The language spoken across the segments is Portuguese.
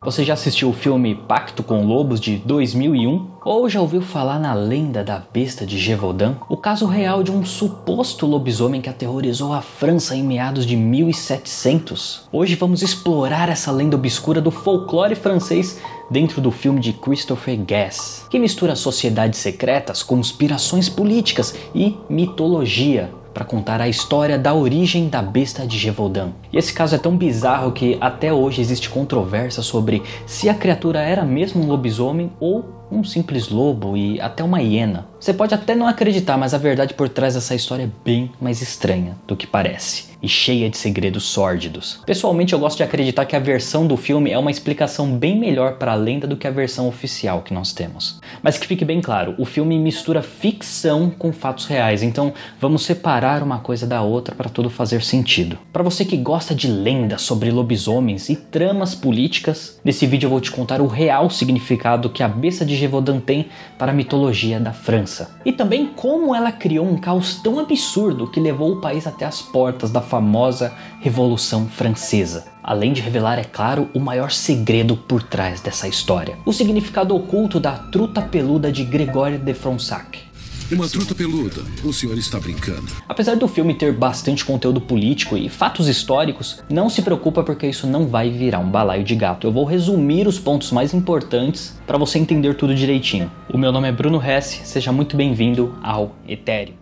Você já assistiu o filme Pacto com Lobos de 2001? Ou já ouviu falar na lenda da besta de Gévaudan? O caso real de um suposto lobisomem que aterrorizou a França em meados de 1700. Hoje vamos explorar essa lenda obscura do folclore francês dentro do filme de Christopher Guest, que mistura sociedades secretas, conspirações políticas e mitologia para contar a história da origem da besta de Gévaudan. E esse caso é tão bizarro que até hoje existe controvérsia sobre se a criatura era mesmo um lobisomem ou um simples lobo e até uma hiena. Você pode até não acreditar, mas a verdade por trás dessa história é bem mais estranha do que parece e cheia de segredos sórdidos. Pessoalmente, eu gosto de acreditar que a versão do filme é uma explicação bem melhor para a lenda do que a versão oficial que nós temos. Mas que fique bem claro, o filme mistura ficção com fatos reais, então vamos separar uma coisa da outra para tudo fazer sentido. Para você que gosta de lendas sobre lobisomens e tramas políticas, nesse vídeo eu vou te contar o real significado que a besta de Gévaudan tem para a mitologia da França. E também como ela criou um caos tão absurdo que levou o país até as portas da famosa Revolução Francesa. Além de revelar, é claro, o maior segredo por trás dessa história. O significado oculto da truta peluda de Grégoire de Fronsac. Uma truta peluda, o senhor está brincando. Apesar do filme ter bastante conteúdo político e fatos históricos, não se preocupa porque isso não vai virar um balaio de gato. Eu vou resumir os pontos mais importantes para você entender tudo direitinho. O meu nome é Bruno Hesse, seja muito bem-vindo ao Etéreo.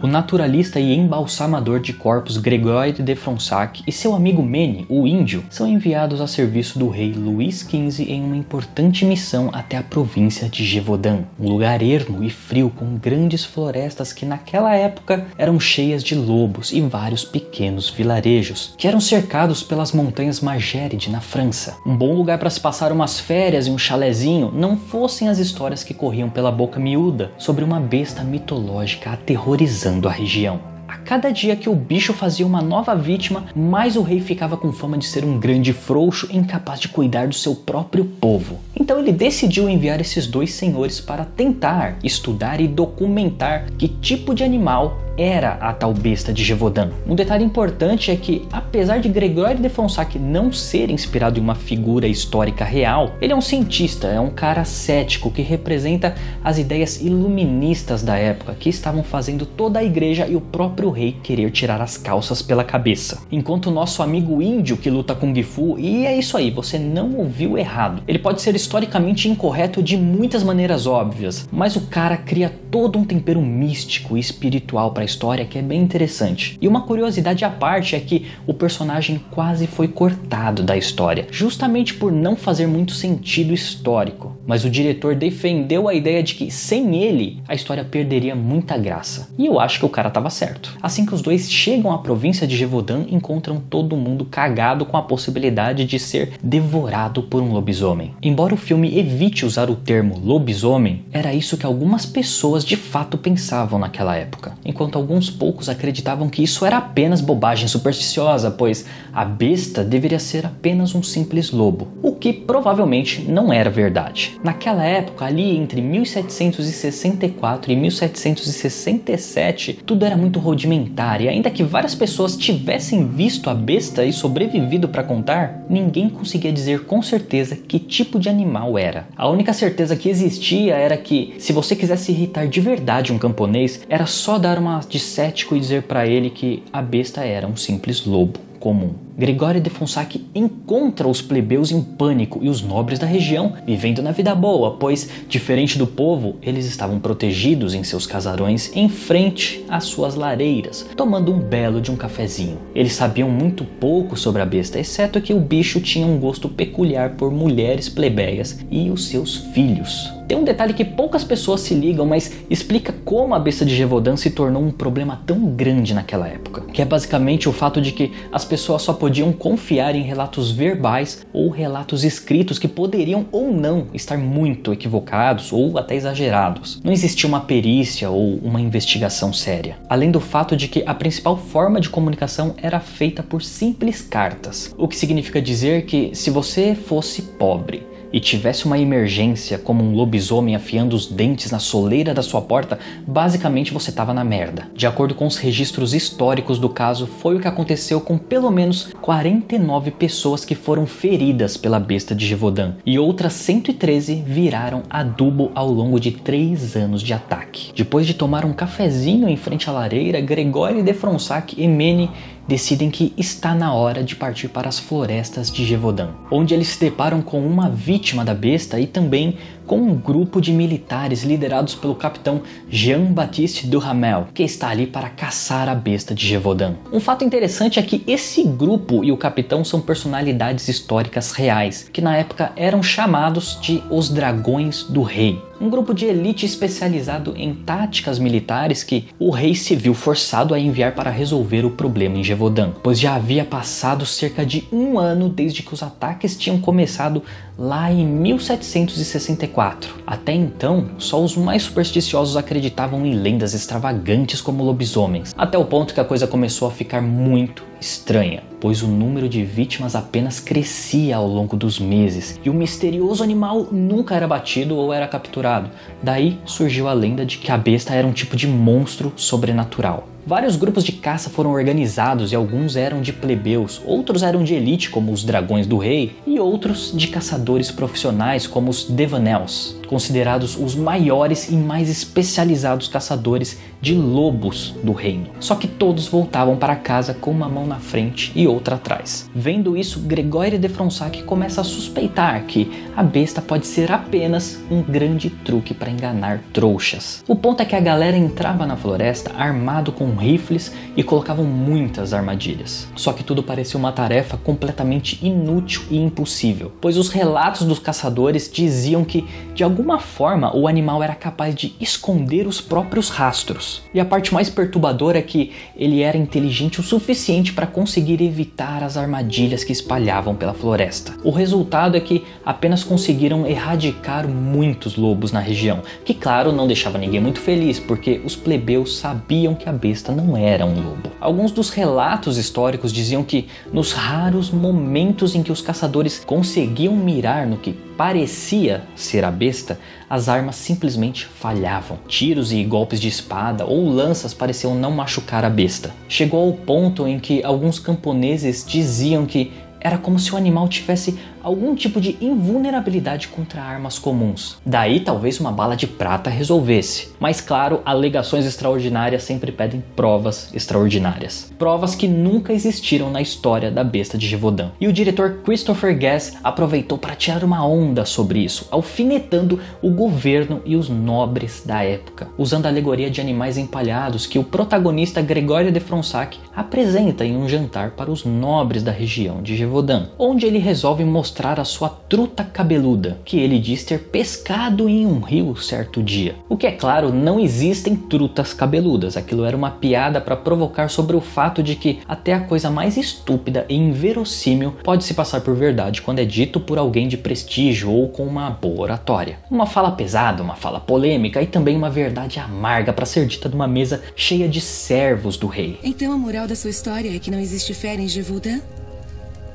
O naturalista e embalsamador de corpos Grégoire de Fronsac e seu amigo Mene, o índio, são enviados a serviço do rei Luís XV em uma importante missão até a província de Gévaudan, um lugar ermo e frio com grandes florestas que naquela época eram cheias de lobos e vários pequenos vilarejos, que eram cercados pelas montanhas Margeride na França. Um bom lugar para se passar umas férias e um chalezinho, não fossem as histórias que corriam pela boca miúda sobre uma besta mitológica aterrorizante a região. A cada dia que o bicho fazia uma nova vítima, mais o rei ficava com fama de ser um grande frouxo incapaz de cuidar do seu próprio povo. Então ele decidiu enviar esses dois senhores para tentar estudar e documentar que tipo de animal era a tal besta de Gévaudan. Um detalhe importante é que, apesar de Grégoire de Fronsac não ser inspirado em uma figura histórica real, ele é um cientista, é um cara cético que representa as ideias iluministas da época que estavam fazendo toda a igreja e o próprio rei querer tirar as calças pela cabeça. Enquanto o nosso amigo índio que luta Kung Fu, e é isso aí, você não ouviu errado. Ele pode ser historicamente incorreto de muitas maneiras óbvias, mas o cara cria todo um tempero místico e espiritual para a história que é bem interessante. E uma curiosidade à parte é que o personagem quase foi cortado da história, justamente por não fazer muito sentido histórico. Mas o diretor defendeu a ideia de que sem ele a história perderia muita graça. E eu acho que o cara estava certo. Assim que os dois chegam à província de Gévaudan, encontram todo mundo cagado com a possibilidade de ser devorado por um lobisomem. Embora o filme evite usar o termo lobisomem, era isso que algumas pessoas de fato pensavam naquela época, enquanto alguns poucos acreditavam que isso era apenas bobagem supersticiosa, pois a besta deveria ser apenas um simples lobo, o que provavelmente não era verdade. Naquela época, ali entre 1764 e 1767, tudo era muito rudimentar e ainda que várias pessoas tivessem visto a besta e sobrevivido para contar, ninguém conseguia dizer com certeza que tipo de animal era. A única certeza que existia era que, se você quisesse irritar de verdade um camponês, era só dar uma de cético e dizer para ele que a besta era um simples lobo comum. Grégoire de Fronsac encontra os plebeus em pânico e os nobres da região vivendo na vida boa, pois, diferente do povo, eles estavam protegidos em seus casarões em frente às suas lareiras, tomando um belo de um cafezinho. Eles sabiam muito pouco sobre a besta, exceto que o bicho tinha um gosto peculiar por mulheres plebeias e os seus filhos. Tem um detalhe que poucas pessoas se ligam, mas explica como a besta de Gévaudan se tornou um problema tão grande naquela época, que é basicamente o fato de que as pessoas só podiam confiar em relatos verbais ou relatos escritos que poderiam ou não estar muito equivocados ou até exagerados. Não existia uma perícia ou uma investigação séria, além do fato de que a principal forma de comunicação era feita por simples cartas, o que significa dizer que se você fosse pobre e tivesse uma emergência como um lobisomem afiando os dentes na soleira da sua porta, basicamente você estava na merda. De acordo com os registros históricos do caso, foi o que aconteceu com pelo menos 49 pessoas que foram feridas pela besta de Gévaudan e outras 113 viraram adubo ao longo de 3 anos de ataque. Depois de tomar um cafezinho em frente à lareira, Gregório de Fronsac e Ménie decidem que está na hora de partir para as florestas de Gévaudan, onde eles se deparam com uma vítima da besta e também com um grupo de militares liderados pelo capitão Jean-Baptiste Duhamel, que está ali para caçar a besta de Gévaudan. Um fato interessante é que esse grupo e o capitão são personalidades históricas reais, que na época eram chamados de os Dragões do Rei. Um grupo de elite especializado em táticas militares que o rei se viu forçado a enviar para resolver o problema em Gévaudan, pois já havia passado cerca de 1 ano desde que os ataques tinham começado lá em 1764. Até então, só os mais supersticiosos acreditavam em lendas extravagantes como lobisomens, até o ponto que a coisa começou a ficar muito estranha, pois o número de vítimas apenas crescia ao longo dos meses e o misterioso animal nunca era batido ou era capturado. Daí surgiu a lenda de que a besta era um tipo de monstro sobrenatural. Vários grupos de caça foram organizados e alguns eram de plebeus, outros eram de elite como os Dragões do Rei e outros de caçadores profissionais como os Devanels, considerados os maiores e mais especializados caçadores de lobos do reino. Só que todos voltavam para casa com uma mão na frente e outra atrás. Vendo isso, Gregório de Fronsac começa a suspeitar que a besta pode ser apenas um grande truque para enganar trouxas. O ponto é que a galera entrava na floresta armado com rifles e colocavam muitas armadilhas. Só que tudo parecia uma tarefa completamente inútil e impossível, pois os relatos dos caçadores diziam que, de alguma forma, o animal era capaz de esconder os próprios rastros. E a parte mais perturbadora é que ele era inteligente o suficiente para conseguir evitar as armadilhas que espalhavam pela floresta. O resultado é que apenas conseguiram erradicar muitos lobos na região, que claro não deixava ninguém muito feliz, porque os plebeus sabiam que a besta não era um lobo. Alguns dos relatos históricos diziam que nos raros momentos em que os caçadores conseguiam mirar no que parecia ser a besta, as armas simplesmente falhavam. Tiros e golpes de espada ou lanças pareciam não machucar a besta. Chegou ao ponto em que alguns camponeses diziam que era como se o animal tivesse algum tipo de invulnerabilidade contra armas comuns. Daí talvez uma bala de prata resolvesse. Mas claro, alegações extraordinárias sempre pedem provas extraordinárias. Provas que nunca existiram na história da besta de Gévaudan. E o diretor Christopher Guest aproveitou para tirar uma onda sobre isso, alfinetando o governo e os nobres da época, usando a alegoria de animais empalhados que o protagonista Gregório de Fronsac apresenta em um jantar para os nobres da região de Gévaudan, onde ele resolve mostrar a sua truta cabeluda, que ele diz ter pescado em um rio certo dia. O que é claro, não existem trutas cabeludas, aquilo era uma piada para provocar sobre o fato de que até a coisa mais estúpida e inverossímil pode se passar por verdade quando é dito por alguém de prestígio ou com uma boa oratória. Uma fala pesada, uma fala polêmica e também uma verdade amarga para ser dita numa mesa cheia de servos do rei. Então a moral da sua história é que não existe fé em Gévaudan?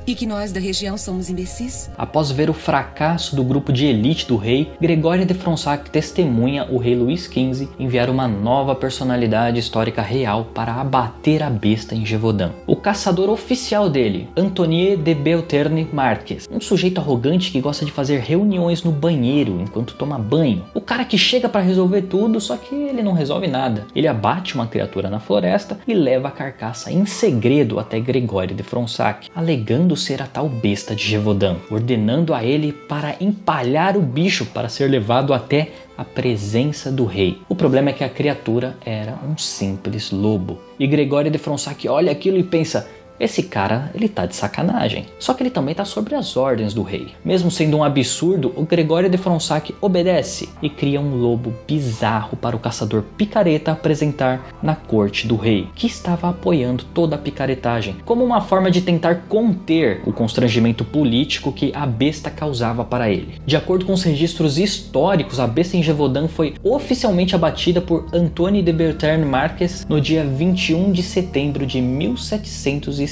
E que nós da região somos imbecis? Após ver o fracasso do grupo de elite do rei, Gregório de Fronsac testemunha o rei Luís XV enviar uma nova personalidade histórica real para abater a besta em Gévaudan. O caçador oficial dele, Antoine de Belterne Marques, um sujeito arrogante que gosta de fazer reuniões no banheiro enquanto toma banho. O cara que chega para resolver tudo, só que ele não resolve nada. Ele abate uma criatura na floresta e leva a carcaça em segredo até Gregório de Fronsac, alegando ser a tal besta de Gévaudan, ordenando a ele para empalhar o bicho para ser levado até a presença do rei. O problema é que a criatura era um simples lobo. E Gregório de Fronsac olha aquilo e pensa: esse cara, ele tá de sacanagem. Só que ele também tá sobre as ordens do rei. Mesmo sendo um absurdo, o Gregório de Fronsac obedece e cria um lobo bizarro para o caçador picareta apresentar na corte do rei, que estava apoiando toda a picaretagem, como uma forma de tentar conter o constrangimento político que a besta causava para ele. De acordo com os registros históricos, a besta em Gévaudan foi oficialmente abatida por Antoine de Belterne Marques no dia 21 de setembro de 1765.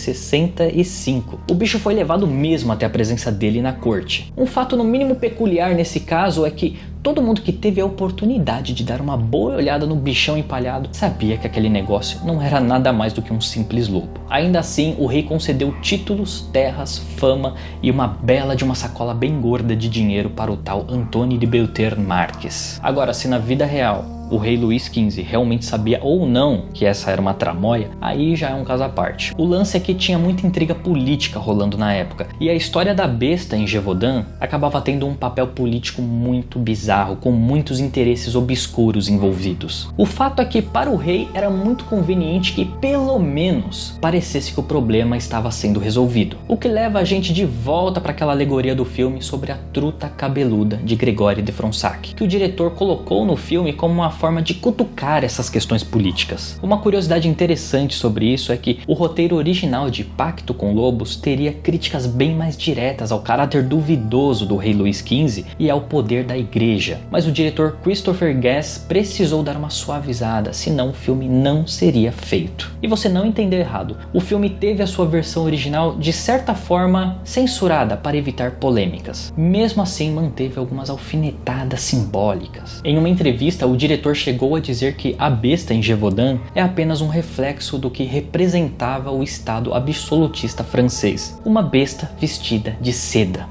O bicho foi levado mesmo até a presença dele na corte. Um fato no mínimo peculiar nesse caso é que todo mundo que teve a oportunidade de dar uma boa olhada no bichão empalhado sabia que aquele negócio não era nada mais do que um simples lobo. Ainda assim, o rei concedeu títulos, terras, fama e uma bela de uma sacola bem gorda de dinheiro para o tal Antoni de Belter Marques. Agora, se na vida real o rei Luís XV realmente sabia ou não que essa era uma tramóia, aí já é um caso à parte. O lance é que tinha muita intriga política rolando na época, e a história da besta em Gévaudan acabava tendo um papel político muito bizarro, com muitos interesses obscuros envolvidos. O fato é que para o rei era muito conveniente que pelo menos parecesse que o problema estava sendo resolvido, o que leva a gente de volta para aquela alegoria do filme sobre a truta cabeluda de Gregóry de Fronsac, que o diretor colocou no filme como uma forma de cutucar essas questões políticas. Uma curiosidade interessante sobre isso é que o roteiro original de Pacto com Lobos teria críticas bem mais diretas ao caráter duvidoso do rei Luís XV e ao poder da igreja, mas o diretor Christopher Guest precisou dar uma suavizada, senão o filme não seria feito. E você não entendeu errado, o filme teve a sua versão original de certa forma censurada para evitar polêmicas. Mesmo assim, manteve algumas alfinetadas simbólicas. Em uma entrevista, o diretor chegou a dizer que a besta em Gévaudan é apenas um reflexo do que representava o Estado absolutista francês, uma besta vestida de seda.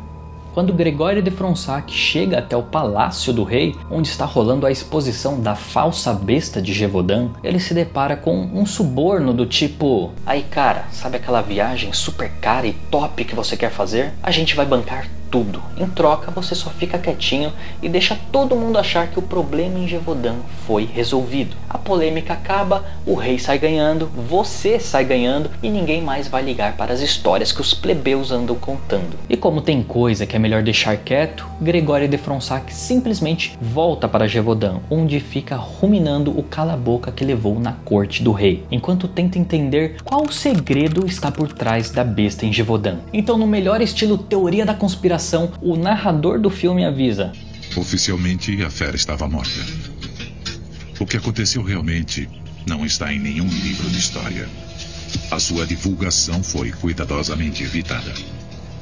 Quando Gregóry de Fronsac chega até o palácio do rei, onde está rolando a exposição da falsa besta de Gévaudan, ele se depara com um suborno do tipo: "Aí cara, sabe aquela viagem super cara e top que você quer fazer? A gente vai bancar tudo. Em troca, você só fica quietinho e deixa todo mundo achar que o problema em Gévaudan foi resolvido. A polêmica acaba, o rei sai ganhando, você sai ganhando e ninguém mais vai ligar para as histórias que os plebeus andam contando." E como tem coisa que é melhor deixar quieto, Gregóry de Fronsac simplesmente volta para Gévaudan, onde fica ruminando o cala-boca que levou na corte do rei, enquanto tenta entender qual segredo está por trás da besta em Gévaudan. Então, no melhor estilo teoria da conspiração, o narrador do filme avisa: oficialmente a fera estava morta. O que aconteceu realmente não está em nenhum livro de história. A sua divulgação foi cuidadosamente evitada.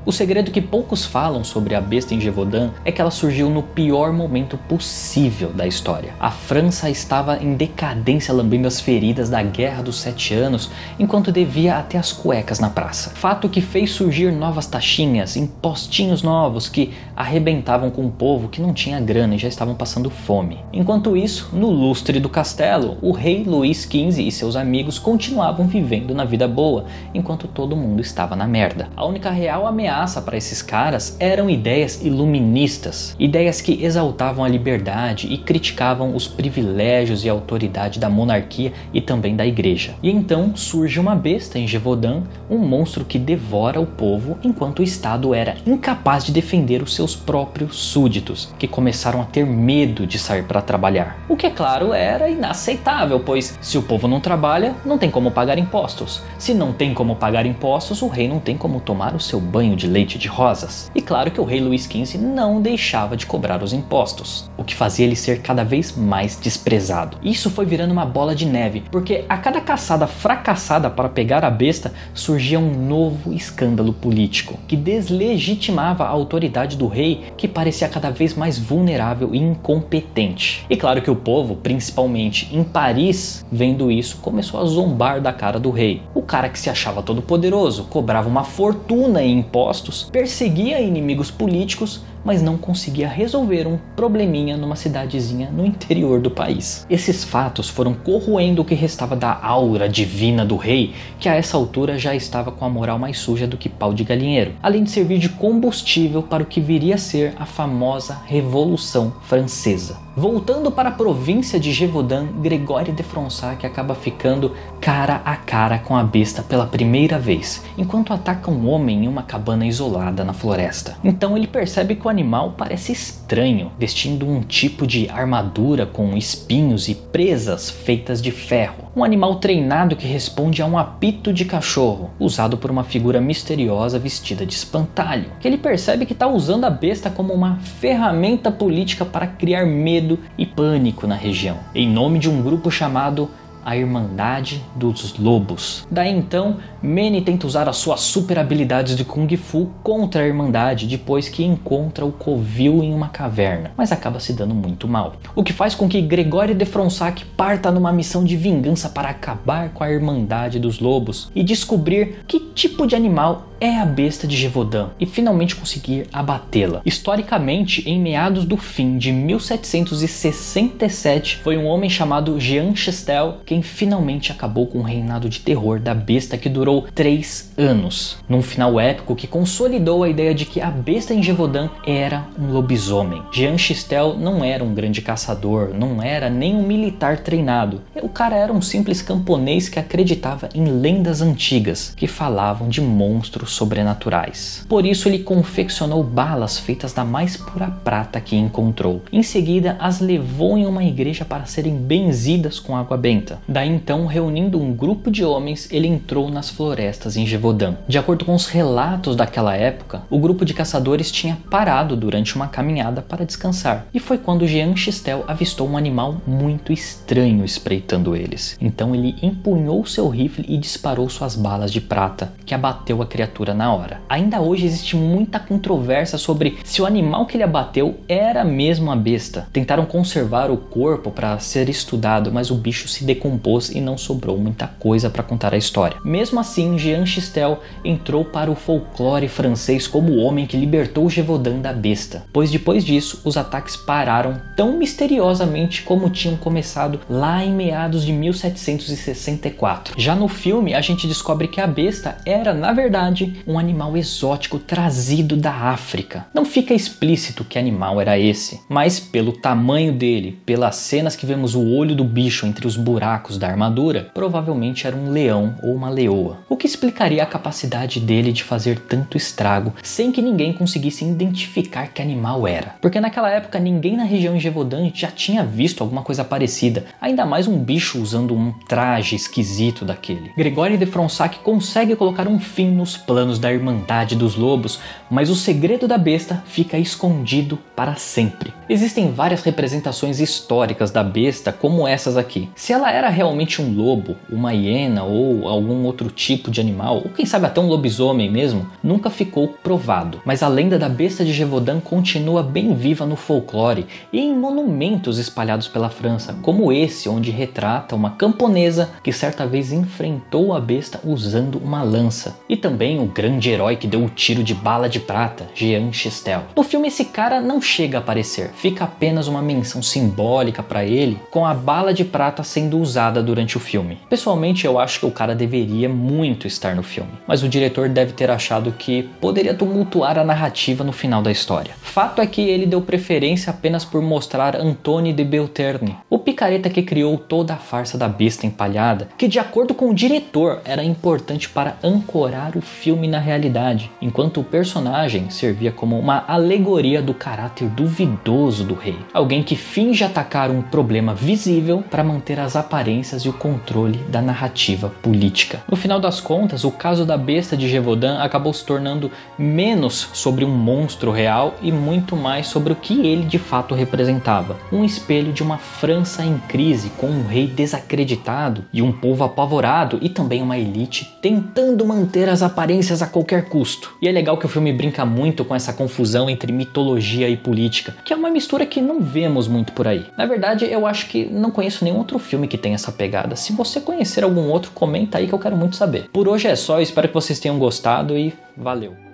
O segredo que poucos falam sobre a besta em Gévaudan é que ela surgiu no pior momento possível da história. A França estava em decadência, lambendo as feridas da Guerra dos 7 Anos, enquanto devia até as cuecas na praça. Fato que fez surgir novas taxinhas, impostinhos novos que arrebentavam com o povo que não tinha grana e já estavam passando fome. Enquanto isso, no lustre do castelo, o rei Luís XV e seus amigos continuavam vivendo na vida boa, enquanto todo mundo estava na merda. A única real ameaça para esses caras eram ideias iluministas, ideias que exaltavam a liberdade e criticavam os privilégios e a autoridade da monarquia e também da igreja. E então surge uma besta em Gévaudan, um monstro que devora o povo, enquanto o Estado era incapaz de defender os seus próprios súditos, que começaram a ter medo de sair para trabalhar. O que, é claro, era inaceitável, pois se o povo não trabalha, não tem como pagar impostos. Se não tem como pagar impostos, o rei não tem como tomar o seu banho de leite de rosas. E claro que o rei Luís XV não deixava de cobrar os impostos, o que fazia ele ser cada vez mais desprezado. Isso foi virando uma bola de neve, porque a cada caçada fracassada para pegar a besta, surgia um novo escândalo político, que deslegitimava a autoridade do rei, que parecia cada vez mais vulnerável e incompetente. E claro que o povo, principalmente em Paris, vendo isso, começou a zombar da cara do rei. O cara que se achava todo poderoso, cobrava uma fortuna em impostos, perseguia inimigos políticos, mas não conseguia resolver um probleminha numa cidadezinha no interior do país. Esses fatos foram corroendo o que restava da aura divina do rei, que a essa altura já estava com a moral mais suja do que pau de galinheiro, além de servir de combustível para o que viria a ser a famosa Revolução Francesa. Voltando para a província de Gévaudan, Gregóry de Fronsac acaba ficando cara a cara com a besta pela primeira vez, enquanto ataca um homem em uma cabana isolada na floresta. Então ele percebe que o animal parece estranho, vestindo um tipo de armadura com espinhos e presas feitas de ferro. Um animal treinado que responde a um apito de cachorro, usado por uma figura misteriosa vestida de espantalho, que ele percebe que está usando a besta como uma ferramenta política para criar medo e pânico na região, em nome de um grupo chamado a Irmandade dos Lobos. Daí então, Manny tenta usar as suas super habilidades de Kung Fu contra a Irmandade depois que encontra o covil em uma caverna, mas acaba se dando muito mal. O que faz com que Gregory de Fronsac parta numa missão de vingança para acabar com a Irmandade dos Lobos e descobrir que tipo de animal é a besta de Gévaudan e finalmente conseguir abatê-la. Historicamente, em meados do fim de 1767, foi um homem chamado Jean Chastel quem finalmente acabou com o reinado de terror da besta que durou 3 anos, num final épico que consolidou a ideia de que a besta em Gévaudan era um lobisomem. Jean Chastel não era um grande caçador, não era nem um militar treinado. O cara era um simples camponês que acreditava em lendas antigas que falavam de monstros sobrenaturais. Por isso ele confeccionou balas feitas da mais pura prata que encontrou. Em seguida as levou em uma igreja para serem benzidas com água benta. Daí então, reunindo um grupo de homens, ele entrou nas florestas em Gévaudan. De acordo com os relatos daquela época, o grupo de caçadores tinha parado durante uma caminhada para descansar. E foi quando Jean Chastel avistou um animal muito estranho espreitando eles. Então ele empunhou seu rifle e disparou suas balas de prata, que abateu a criatura na hora. Ainda hoje existe muita controvérsia sobre se o animal que ele abateu era mesmo a besta. Tentaram conservar o corpo para ser estudado, mas o bicho se decompôs e não sobrou muita coisa para contar a história. Mesmo assim, Jean Chastel entrou para o folclore francês como o homem que libertou Gévaudan da besta, pois depois disso os ataques pararam tão misteriosamente como tinham começado lá em meados de 1764. Já no filme a gente descobre que a besta era, na verdade, um animal exótico trazido da África. Não fica explícito que animal era esse, mas pelo tamanho dele, pelas cenas que vemos o olho do bicho entre os buracos da armadura, provavelmente era um leão ou uma leoa, o que explicaria a capacidade dele de fazer tanto estrago sem que ninguém conseguisse identificar que animal era. Porque naquela época ninguém na região de Gévaudan já tinha visto alguma coisa parecida, ainda mais um bicho usando um traje esquisito daquele. Gregory de Fronsac consegue colocar um fim nos planos da Irmandade dos Lobos, mas o segredo da besta fica escondido para sempre. Existem várias representações históricas da besta como essas aqui. Se ela era realmente um lobo, uma hiena ou algum outro tipo de animal, ou quem sabe até um lobisomem mesmo, nunca ficou provado. Mas a lenda da besta de Gévaudan continua bem viva no folclore e em monumentos espalhados pela França, como esse onde retrata uma camponesa que certa vez enfrentou a besta usando uma lança. E também o grande herói que deu o tiro de bala de prata, Jean Chastel. No filme esse cara não chega a aparecer, fica apenas uma menção simbólica para ele, com a bala de prata sendo usada durante o filme. Pessoalmente eu acho que o cara deveria muito estar no filme, mas o diretor deve ter achado que poderia tumultuar a narrativa no final da história. Fato é que ele deu preferência apenas por mostrar Antony de Belterne, o picareta que criou toda a farsa da besta empalhada, que de acordo com o diretor era importante para ancorar o filme na realidade, enquanto o personagem servia como uma alegoria do caráter duvidoso do rei, alguém que finge atacar um problema visível para manter as aparências e o controle da narrativa política. No final das contas, o caso da besta de Gévaudan acabou se tornando menos sobre um monstro real e muito mais sobre o que ele de fato representava, um espelho de uma França em crise, com um rei desacreditado e um povo apavorado e também uma elite tentando manter as aparências a qualquer custo. E é legal que o filme brinca muito com essa confusão entre mitologia e política, que é uma mistura que não vemos muito por aí. Na verdade, eu acho que não conheço nenhum outro filme que tenha essa pegada. Se você conhecer algum outro, comenta aí que eu quero muito saber. Por hoje é só, espero que vocês tenham gostado e valeu!